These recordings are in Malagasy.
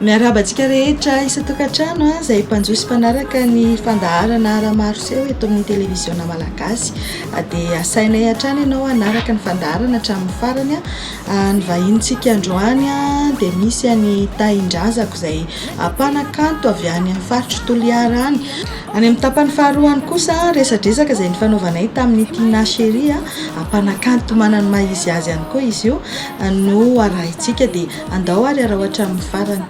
Miarabantsika rehetra isa-tokantrano izay mpanjosy mpanaraka ny fandaharana ara-maroseho eto amin'ny televiziona malagasy dia asainay hatrany ianao hanaraka ny fandaharana hatramin'ny farany ny vahintsika androany dia misy any Tahindrazako izay mpanakanto avy any amin'ny faritry Toliara any. Any amin'ny tapany faharoany kosa resadresaka izay nifanaovanay tamin'ny Tina Chérie mpanakanto manana maha-izy azy ihany koa izy io no arahintsika dia andao ary arao hatramin'ny farany.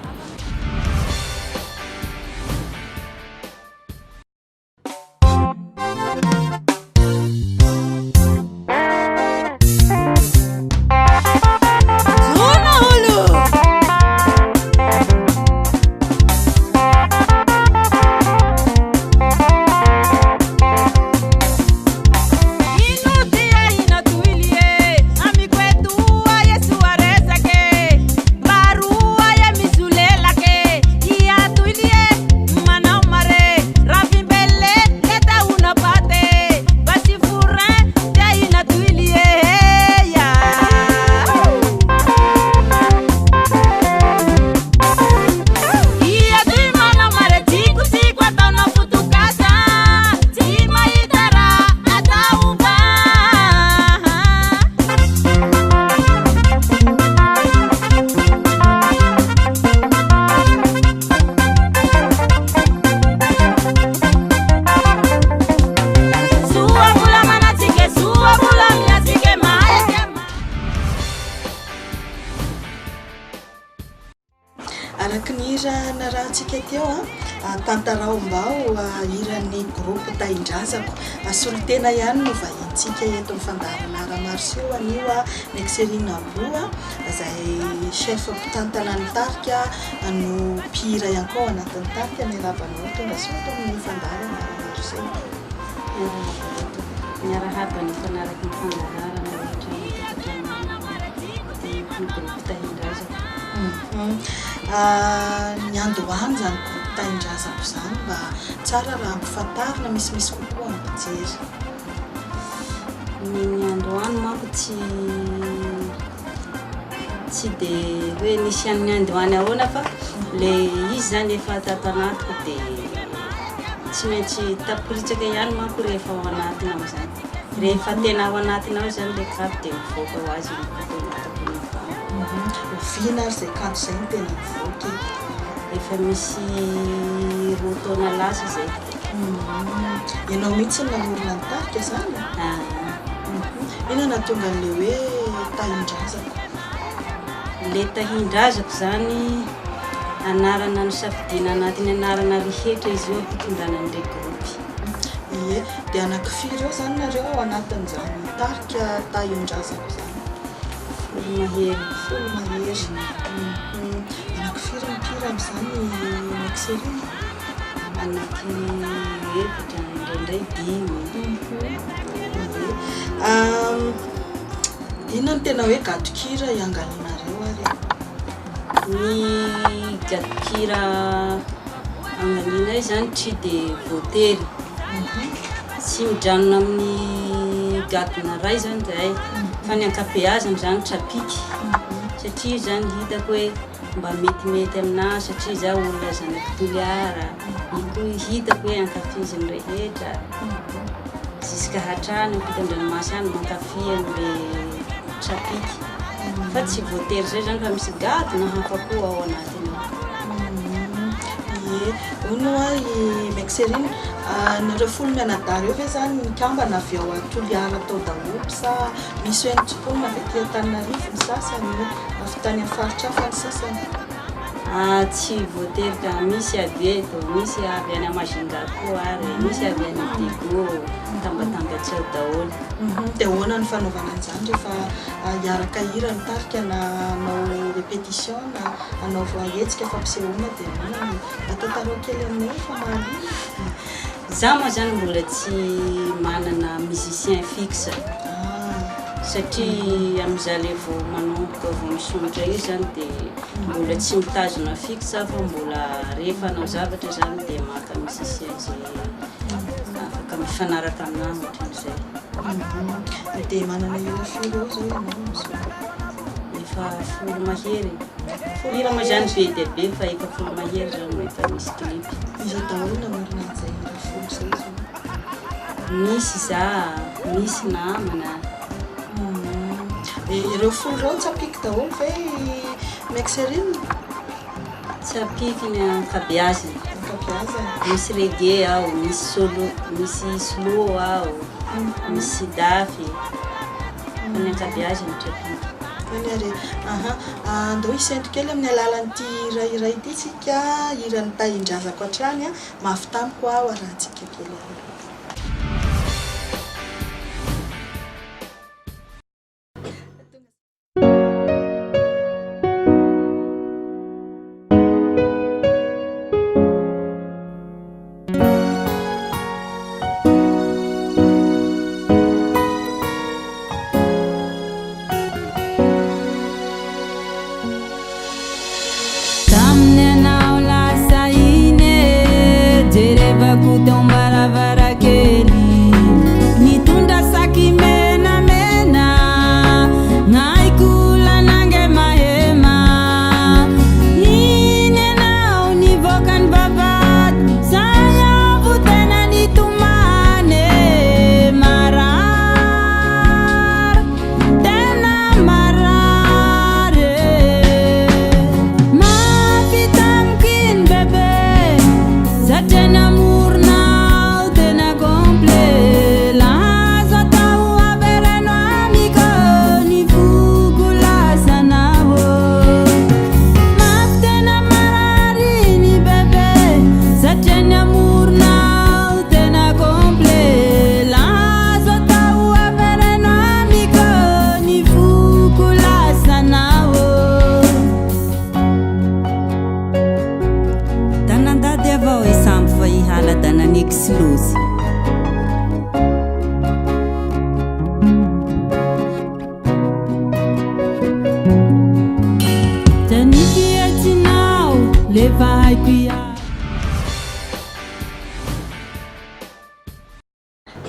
Araka ny hira narahantsika teo tantaraombao hiran'ny groupe Tahindrazako solitena ihany no vahintsika eto amin'ny fandaharana ara-maroseho anio Nexerina Roa izay chef mpitantana ny tarika no mpihira ihany koa anatin'ny tarika ny ravanao tonga soto amin'ny fandaharana ara-maroseho. Miarahaba ny fanaraka ny fandaharana rehetra ny groupe Tahindrazako. Ny andohany zany groupe Tahindrazako zany mba tsara raha ampifantarina misimisy kokoa ny mpijery. Ny andohany manko tsy dia hoe nisy amin'ny andohany ahoana fa le izy zany efa tatanatiko dia tsy maintsy tapiritsaka ihany manko rehefa ao anatiny ao zany. Rehefa tena ao anatiny ao zany le kanto dia mivoaka ho azy Vina ary izay kanto izay no tena mivoaka efa misy roa taona lasa izay. Ianao mihitsy namorona ny tarika zany? Ina nahatonga an'ilay hoe Tahindrazako? Le Tahindrazako zany anarana no safidiana anatin'ny anarana rehetra izy io ampitondrana an'ilay groupe. Ie, dia anankifiry eo zany nareo ao anatin'izany tarika Tahindrazako zany? Mahery. Folo mahery. Anankifiry mpihira amin'izany Nexerina? Efatra indraindray dimy. Inona no tena hoe gadon-kira iangalinareo ary? Ny gadon-kira angalina zany tsy dia voatery. Tsy midranona amin'ny gadona ray zany zahay fa ny ankabeazany zany trapiky satria zany hitako hoe mba metimety aminazy satria za olona zanaky Toliara hitako hoe ankafiziny rehetra ziska hatrany ampitan-dranomasy any mankafy an'le trapiky fa tsy voatery zay zany fa misy gadona hafa koa ao anatiny Ie, uno i Nexerina nareo folo mianadary eo ve zany mikambana avy ao Toliara tao daholo sa misy hoe nitsoponina avy aty Antananarivo ny sasany avy tany amin'ny faritra hafa ny sasany? Tsy voatery ka misy avy eto, misy avy any Majunga koa ary misy avy any Digo tambatambatsy ao daholo. Dia ahoana ny fanaovana an'izany rehefa hiaraka hira ny tarika na hanao répétition na hanao voahetsika fampisehoana dia ahoana atantarao kely aminay fa mahaliana? Za moa zany mbola tsy manana musicien fixe satria amin'izay le vao manomboka vao misonatra io zany dia mbola tsy mitazona fixe fa mbola rehefa hanao zavatra zany dia maka musicien zay afaka mifanaraka aminazy ohatran'izay. Dia manana hira firy eo zao ianao? efa folo mahery hira moa zany be dia be fa efa folo mahery zany efa misy klipy izy daholo namorona an'izay hira folo zay zany misy za misy namana ireo folo reo tsapiky daholo ve mixerine tsapiky ny ankabeaziny ankabeazany misy reggae ao misy solo misy slow ao misy dafy ny ankabeaziny tsapiky ary andao isento kely amin'ny alalan'ity hira ity tsika hiran'ny tahindrazako hatrany mafy tamiko aho arahantsika kely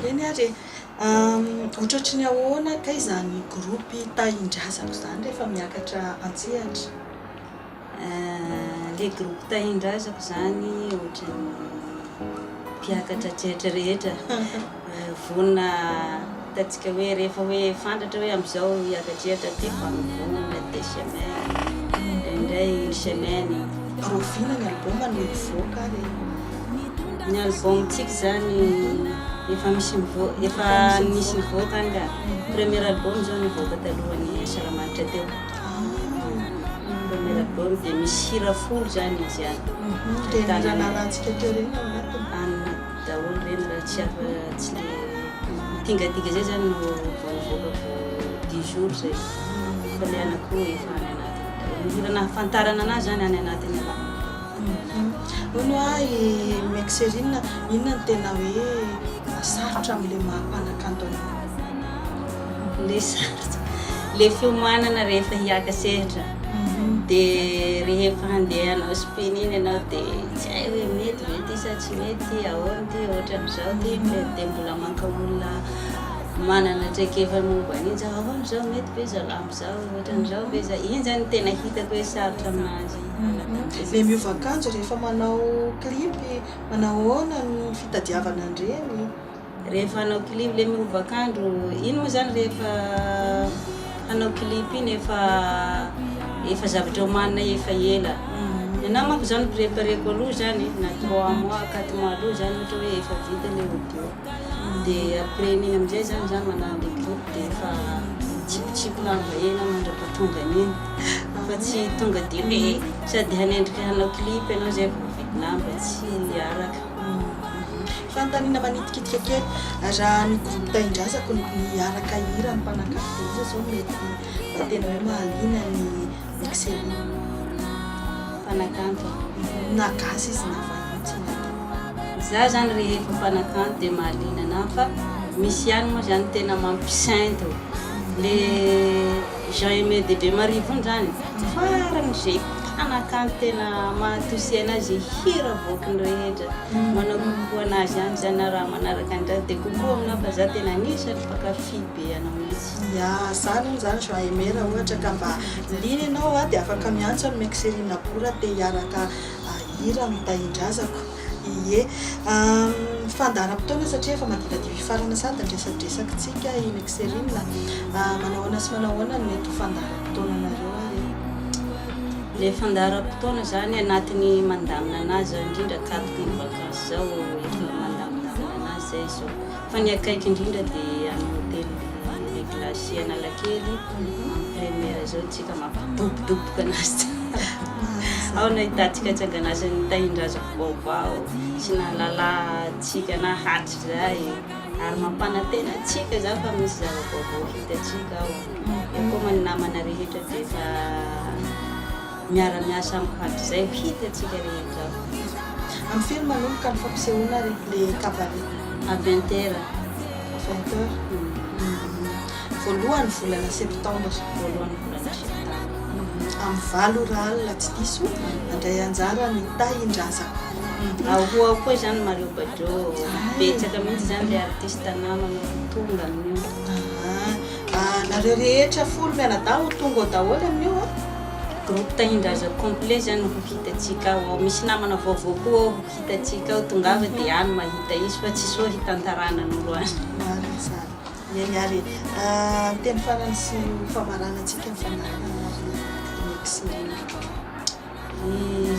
eny ary ohatrotry ny ahoana kay zany gropy tahindrazako zany rehefa miakatra antsehatra le gropy tahindrazako zany ohatrany mpiakatra tsehatra rehetra vonina tatsika hoe rehefa hoe fantatra hoe am'izao hiakatrehatra ty fanovonana 2 semaine indray 1 semaine rovina ny album no mivoaka ary ny albumtsika zany efa misy nivoaka anga premier album zao nivoaka talohan'ny Salamanitra teo premier album dia misy hira folo zany izy any nanarantsika teo reny amin'ny daholo reny raha tsy afa tsy le tingatinga zay zany no voavoaka 10 jours zay fa le anako efa any anatiny hira nahafantarana anazy zany any anatiny ala ono mixerine inona ny tena hoe sarotra amin'le maha-mpanakanto le sarotra le fiomanana rehefa hiaka sehatra dia rehefa handeha anao spin iny ianao dia tsy hay hoe mety mety sa tsy mety ahoana ty ohatra amin'izao ty dia mbola manka olona manana traikefa momba an'iny zao ahoana zao mety be zao amin'izao ohatra an'izao be za iny zany tena hitako hoe sarotra aminazy le miovakanjo rehefa manao klipy manao ahoana ny fitadiavana an'ireny rehefa hanao klipy le miovakandro iny moa zany rehefa hanao klipy iny efa zavatra homanina efa ela ianao manko zany prépareko aloha zany na 3 mois 4 mois aloha zany ohatra hoe efa vita le audio dia après iny am'izay zany za manao le clip dia efa tsipitsipi lamba ena mandrapatonga an'iny fa tsy tonga dia hoe sady hanendrika hanao clip ianao zay vao vidy lamba tsy araka fanontaniana manitikitika kely raha ny groupe tahindrazako niaraka hira ny mpanankato izy zao mety mba tena hoe mahaliana ny mixerine mpanakanto nagasy izy navahintsy za zany rehefa mpanakanto dia mahaliana anahy fa misy ihany moa zany tena mampisainto le Jean-Aimé Debe Marivony zany farany zay mpanakanto tena mahatosy anazy hira voakiny rehetra manao kokoa anazy any zany raha manaraka an'izany dia kokoa aminao fa za tena anisany mpakafy be anao mihitsy izy zany zany joaemera ohatra ka mba liny ianao a dia afaka miantso ny mixerina bora dia hiaraka hira mitahindrazako ie fandaharam-potoana satria efa madivadivy farana sady andresadresakytsika i mixerina manahoana sy manahoana ny mety ho fandaharam-potoana nareo ary le fandaharam-potoana zany anatiny mandamina anazy indrindra katoka ny vakansy zao efa mandamindamina anazy zay so fa ny akaiky indrindra dia amin'ny hotely le glacie Analakely première zao tsika mampidobodoboka anazy ao nahitantsika tsanganazy nitahindrazako vaovao sy nahalalantsika na hatry zay ary mampanantena tsika za fa misy zava-baovao hitatsika ao eo koa manamana rehetra dia efa miara-miasa amin'ny hatry zay hitatsika rehetra ao amin'ny film manomboka ny fampisehoana le cabaret à 20h 20h voalohany volana septembre voalohany volana septambra amin'ny valo ralina tsy diso andray anjara ny tahindrazako ahoa koa zany Mario Badro betsaka mihitsy zany le artiste namana tonga amin'io nareo rehetra folo mianadahy ho tonga ao daholo amin'io groupe tahindraza complet zany ho hitatsika ao misy namana vaovao koa ao ho hitatsika ao tongava dia any mahita izy fa tsy soa hitantarana n'olo any marina zany eny ary teny farany sy famaranantsika mifanarana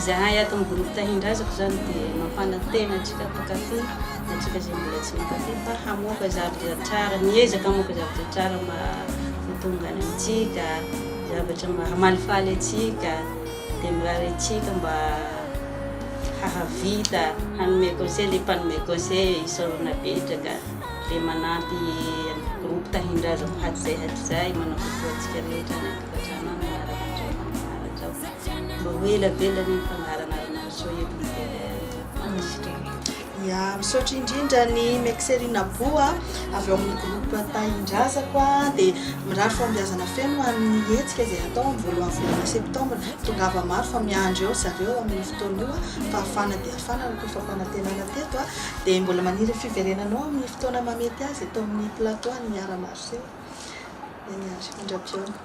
zahay ato amin'ny groupe tahindrazako zany dia mampanantena atsika mpakafy atsika zay mbola tsy makafy fa hamoaka zavatra tsara miezaka hamoaka zavatra tsara mba hotongany amintsika zavatra mba hamalifaly atsika dia mirary atsika mba hahavita hanome conseil le mpanome conseil isorona betraka le manampy groupe tahindrazako hatzay manao fotoatsika rehetra anakatrano any manaraka andramanaraka mba hoelabelany ny fangaranarana so ya misaotra indrindra ny mixerina boa avy eo amin'ny groupe tahindrazako dia mirary fambiazana feno amin'ny hetsika izay atao amin'ny voalohany volana septembre tongava maro fa miandro eo zareo amin'ny fotoana io fa hafana dia hafana raha koa fampanantenana teto dia mbola maniry fiverenanao amin'ny fotoana mamety azy atao amin'ny plateau ny miara-marse eny azy indra-piona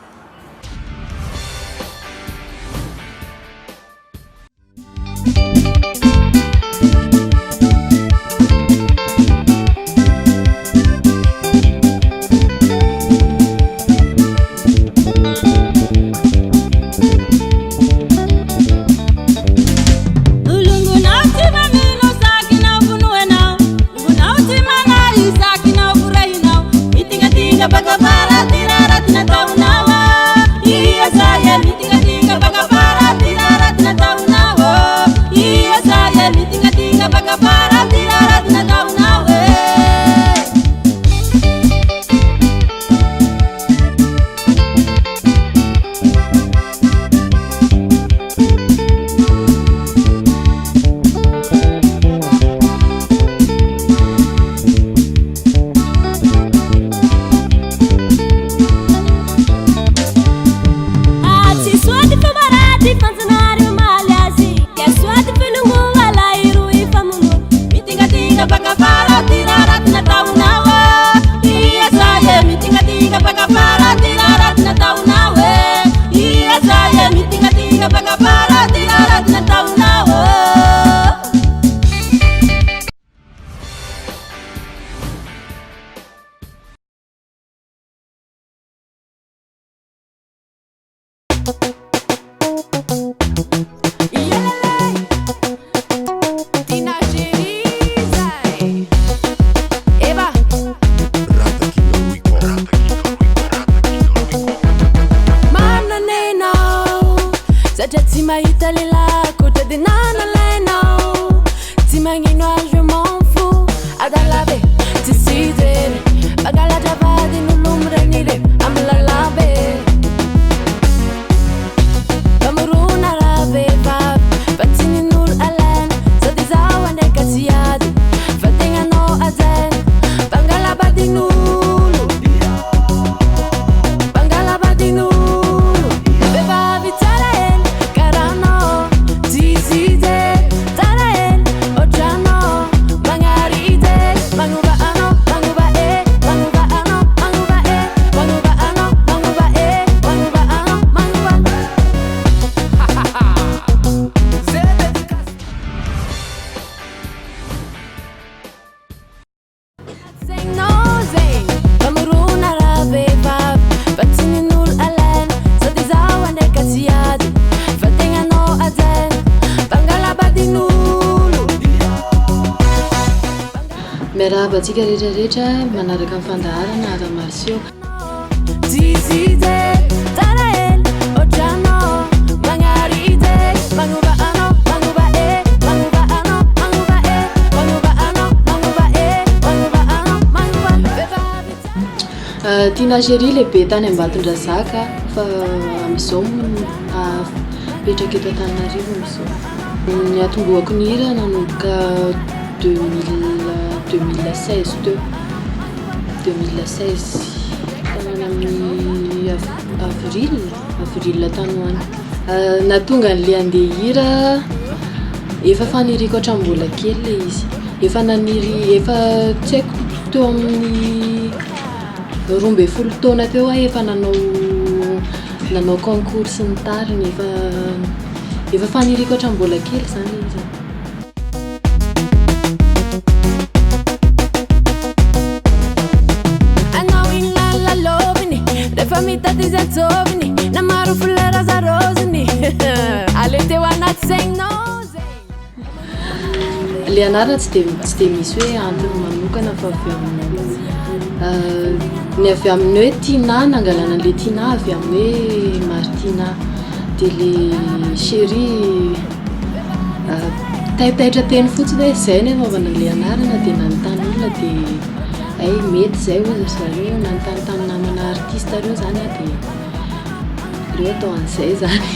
tsiady fa tegnanao ajaina pangalabadin'olo. Miarahaba antsika rehetrarehetra manaraka amin'ny fandaharana ara-marsio. Zizide tarael otranao magnaride magnuba ano magnuba e magnuba ano magnuba e magnuba ano magnuba e magnuba ano magnuba Tina Chérie lehibe tany Ambatondrazaka fa amin'izao petraka eto Antananarivo amin'izao. Ny atombohako ny hira nanomboka 2016 teo. 2016 tanany amin'ny avril tany hoany. Natonga n'le andeha hira efa faniriko hatrambola kely le izy. Efa naniry efa tsy haiko teo amin'ny 12 taona teo aho efa nanao concours sy ny tariny efa faniriko hatrambola kely zany izy. Rehefa mitady zajoviny na maro flera za roziny ale teo anaty saigninao zegny. Le anarana tsy de misy hoe antony manokana fa ny avy amin'ny hoe Tina nangalana le Tina avy amin'ny hoe Martina de le Chérie taitaitra teny fotsiny hoe zay ny anaovana le anarana de nanontany olona de ay mety zay hozy zareo nanontany namana artiste reo zany de reo atao an'izay zany.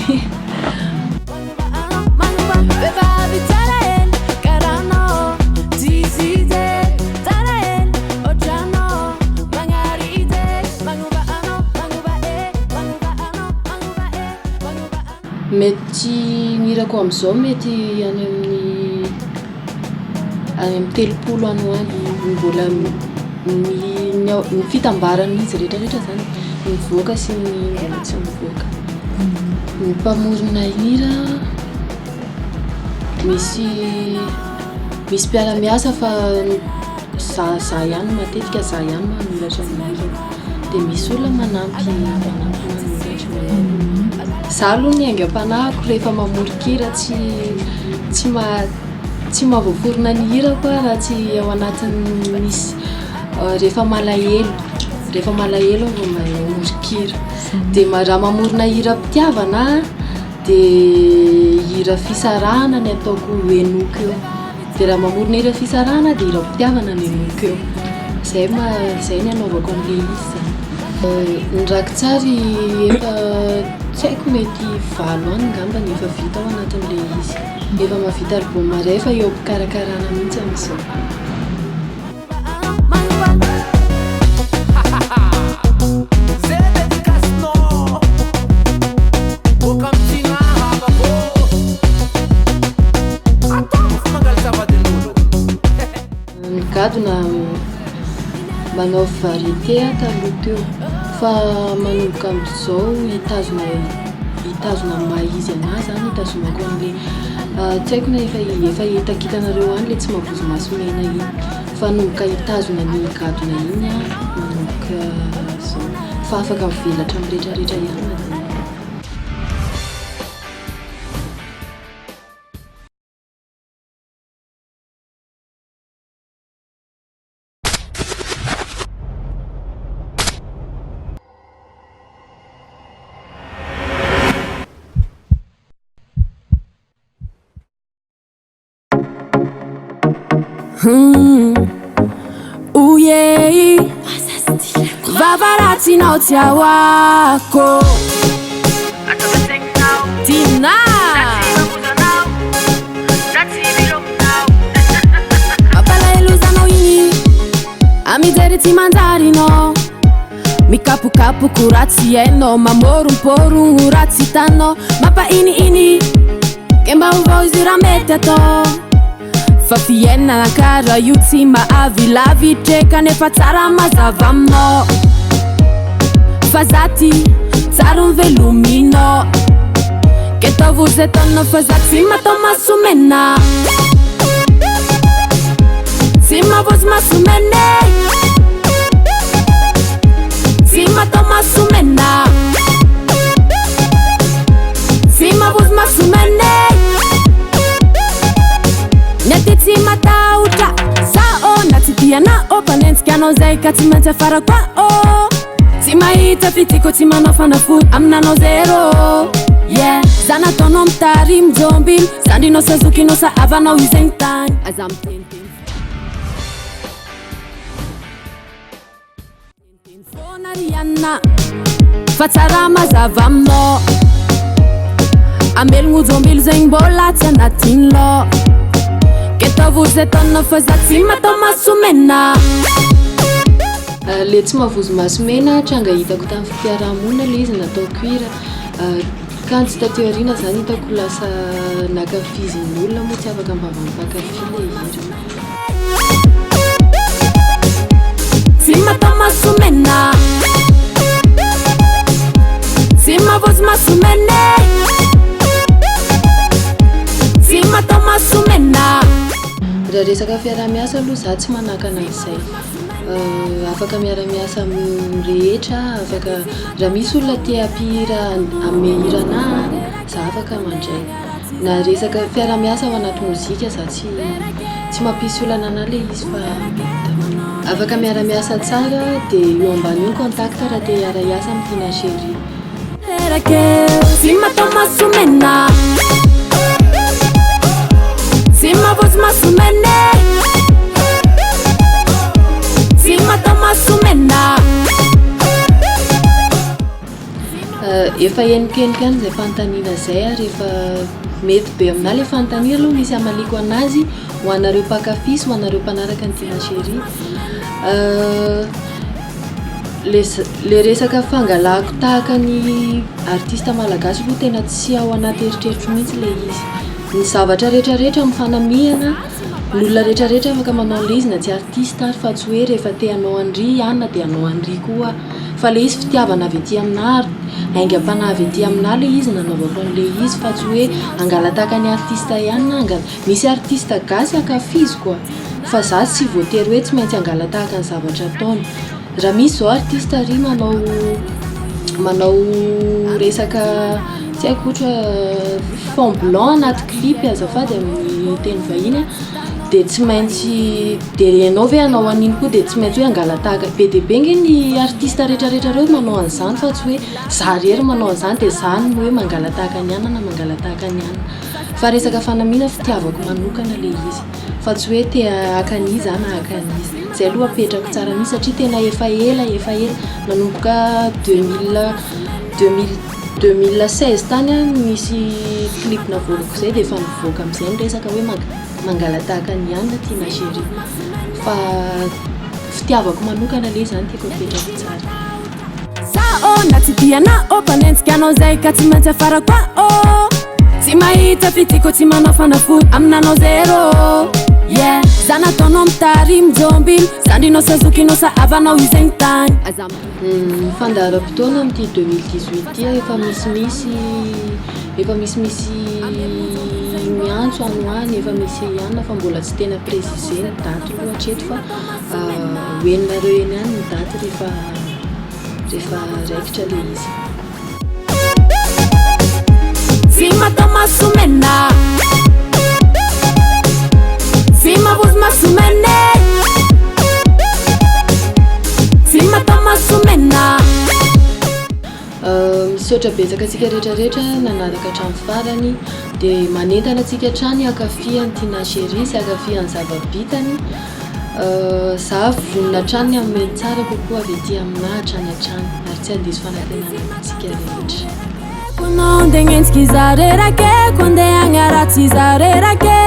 Mety mirako amin'izao mety any amin'ny 30 any hoany mbola ny fitambarana izy rehetrarehetra zany mivoaka sy ny mbola tsy mivoaka. Ny mpamorona hira misy mpiara-miasa fa za ihany matetika za ihany manoratra ny hira de misy olona manampy manoratra. Za aloha ny aingam-panahiko rehefa mamorikira tsy mahavoaforona ny hira koa raha tsy ao anatin'ny misy rehefa malahelo vao mamorikira de raha mamorona hira mpitiavana de hira fisarahana ny ataoko enoka eo de raha mamorona hira fisarahana de hira mpitiavana ny enoka eo zay ny anaovako an'le izy. Ny rakitsary efa tsy haiko mety 7 any ngambany efa vita ao anatin'le izy. Efa mavita album ray fa eo mpikarakarana mihitsy amin'izao. Gadona manao variété taloha teo fa manomboka amin'izao hitazona maizy anahy zany hitazonako an'le tsy haiko na efa hitakitanareo any le tsy mavozo masomena iny fa nomboka hitazona ny gadona iny manomboka zao fa afaka mivelatra amin'ny rehetrarehetra ihany. Ujei Vavaratino tiawako Tina Mapala eluzano ini Amideri timandarino Mikapu-kapu kurati eno Mamorum-porum urati tano Mapa ini Kemba uvoizira metato fa fiainana kara io tsy mahavilavitra nefa tsara mazava aminao fa za ty tsara mivelominao ke ataovy zay taonao fa za tsy matao masomena tsy mavozy masomene tsy matao masomena masomene nety tsy matahotra sao na tsy dianao mpanentsika anao zay ka tsy maintsy afara koa tsy mahita fitiko tsy manao fanafody aminanao zero yeah za nataonao mitary mijombilo zandrinao sazokinao sa avanao izegny tany aza miteniteny fona rianina fa tsara mazava aminao amelogno jombilo zegny mbola tsy anatinylao ketaovolo zay taonao fa za tsy matao masomena le tsy mahavozo masomena tranga hitako tamin'ny fiarahamonina le izy natao cuire kantsy tateo arina zany hitako lasa nakafizin'olona moa tsy afaka mbavampakafy le izy tsy matao masomena tsy mahavozo masomene tsy matao masomena raha resaka fiarah-miasa aloha za tsy manakana an'izay afaka miara-miasa rehetra afaka raha misy olona te ampihira ame hirana za afaka mandray na resaka fiarah-miasa ao anaty mozika za tsy mampisy olana ana le izy fa afaka miara-miasa tsara dia eo ambany io contact raha te hiara-iasa amin'ny tina chérie tsy matao masomena tsy mahavozo masomene tsy matao masomena efa enikenika any zay fanontaniana zay ary efa mety be amina le fanontaniana aloha misy amaliko anazy ho anareo mpakafisy ho anareo mpanaraka ny tina chérie le resaka fangalako tahaka ny artiste malagasy aloha tena tsy ao anaty eritreritro mihitsy le izy ny zavatra rehetrarehetra mifanamihana ny olona rehetrarehetra afaka manao le izy na tsy artiste ary fa tsy hoe rehefa te hanao andry ihany dia hanao andry koa fa le izy fitiavana avy aty amina aingam-panahy avy aty amina le izy nanaovako an'le izy fa tsy hoe angalataka ny artiste ihany na misy artiste gasy akafizy koa fa za tsy voatery hoe tsy maintsy angalataka ny zavatra ataony raha misy zao artiste ary manao resaka tsy haiko ohatra fond blanc anaty clip azafady amin'ny teny vahiny dia tsy maintsy dia ianao ve anao an'iny koa dia tsy maintsy hoe angalatahaka be dia be nge ny artiste rehetrarehetra reo manao an'izany fa tsy hoe za rery manao an'izany dia za no hoe mangalatahaka ny anana na mangalatahaka ny anana fa resaka fanamina fitiavako manokana le izy fa tsy hoe te hakan'izy na hakan'izy zay aloha apetrako tsara mihitsy satria tena efa ela nanomboka 2016 tany misy clip navoakako zay dia efa nivoaka amin'izay ny resaka hoe mangalatahaka ny anina tina chérie fa fitiavako manokana le zany tiako apetrako tsara sao na tsy dianao mpanentsika anao zay ka tsy maintsy afara koa tsy mahita fitiko tsy manao fanafody aminanao zero yeah za nataonao mitary mijombilo zandrinao sazokinao sa avanao izegny tany fandaharam-potoana amin'ity 2018 ty efa misimisy miantso anoany efa misy ihany fa mbola tsy tena précisé ny daty loatra eto fa hoeninareo eny any ny daty rehefa raikitra le izy tsy matao masomena tsy mahavozo masomene tsy matao masomena misaotra betsaka atsika rehetrarehetra nanaraka hatrany farany dia manentana atsika hatrany akafiany tina chérie sy akafiany zava-bitany za vonona hatrany amin'ny tsara kokoa avy aty amina hatrany ary tsy andiso fanantenana atsika rehetra kono ndegnentsiky za rerake ko ndeha agnaratsy za rerake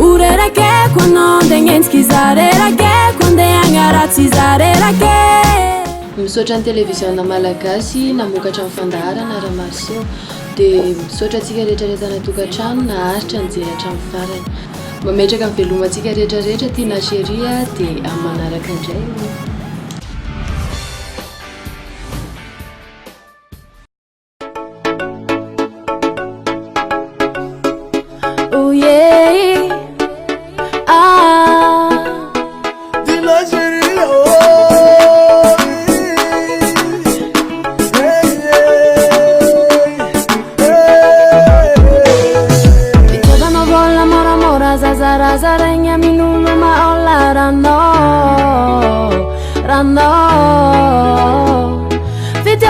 urerake kono ndegnentsiky za rerake ko ndeha agnaratsy za rerake misaotra ny televiziona malagasy namokatra amin'ny fandaharana raha marceau dia misaotra antsika rehetrarehetra natokantrano naharitra nijery hatramin'ny farany mametraka amin'ny velomantsika rehetrarehetra tina chérie dia amin'ny manaraka indray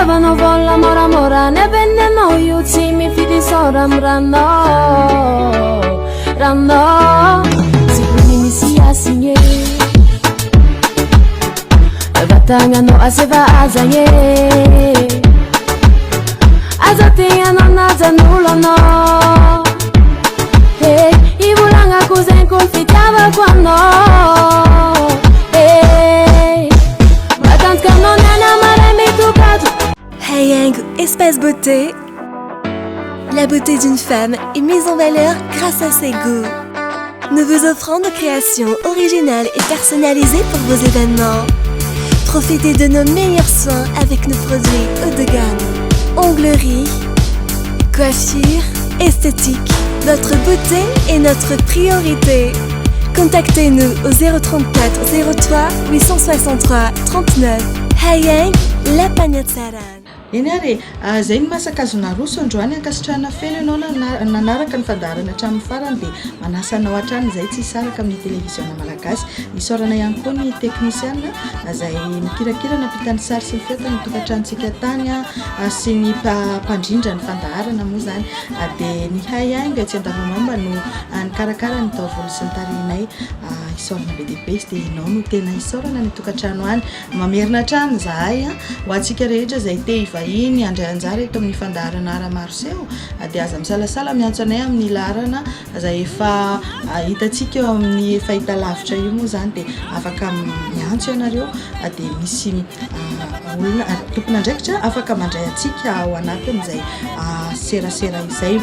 Levano vola mora mora ne veneno io ci mi fidi soram rando Sipuni mi si asinye Vatangano aseva azanye Azatinha non azanulo no Hey, i volanga cosa inconfitava quando Hey, ma tant que non è mai toccato Hey Yang, espace beauté. La beauté d'une femme est mise en valeur grâce à ses goûts. Nous vous offrons nos créations originales et personnalisées pour vos événements. Profitez de nos meilleurs soins avec nos produits haut de gamme. Onglerie, coiffure, esthétique. Notre beauté est notre priorité. Contactez-nous au 034 03 863 39. Hey Yang, la Pagnatsarana. eny ary zay ny masakazonarosy androany ankasitrahana feno ianao nanaraka ny fandarana hatramin'ny farany dia manasanao hatrany izay tsy hisaraka amin'ny televisiona malagasy isorana ihany koa ny teknisiana izay mikirakira nampitany sary sy ny feta ny tokantranontsika tany sy ny mpandrindra ny fandaharana moa zany dia ny hayainga tsy andavamamba no nikarakara ny taovolo sy ny tarehinay isorana be dia be dia ianao no tena isorana ny tokantrano any mamerina hatrany zahay ho antsika rehetra izay te iny andray anjara eto amin'ny fandaharana ara-maroseo dia aza misalasala miantso anay amin'ny larana izay efa hitantsika eo amin'ny fahita lavitra io moa zany dia afaka miantso ianareo dia misy olona tompona andraikitra afaka mandray antsika ao anatin'izay serasera izay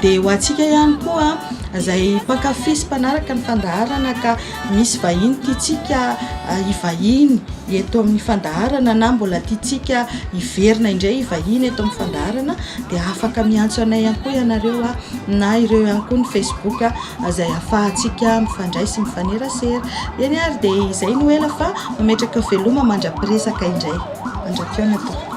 dia ho antsika ihany koa izay mpankafy sy mpanaraka ny fandaharana ka misy vahiny tiatsika hivahiny eto amin'ny fandaharana na mbola tiatsika hiverina indray hivahiny eto amin'ny fandaharana dia afaka miantso anay ihany koa ianareo na ireo ihany koa ny Facebook izay ahafahantsika mifandray sy mifanerasera eny ary dia izay no ela fa mametraka veloma mandrapiresaka indray mandrapiona to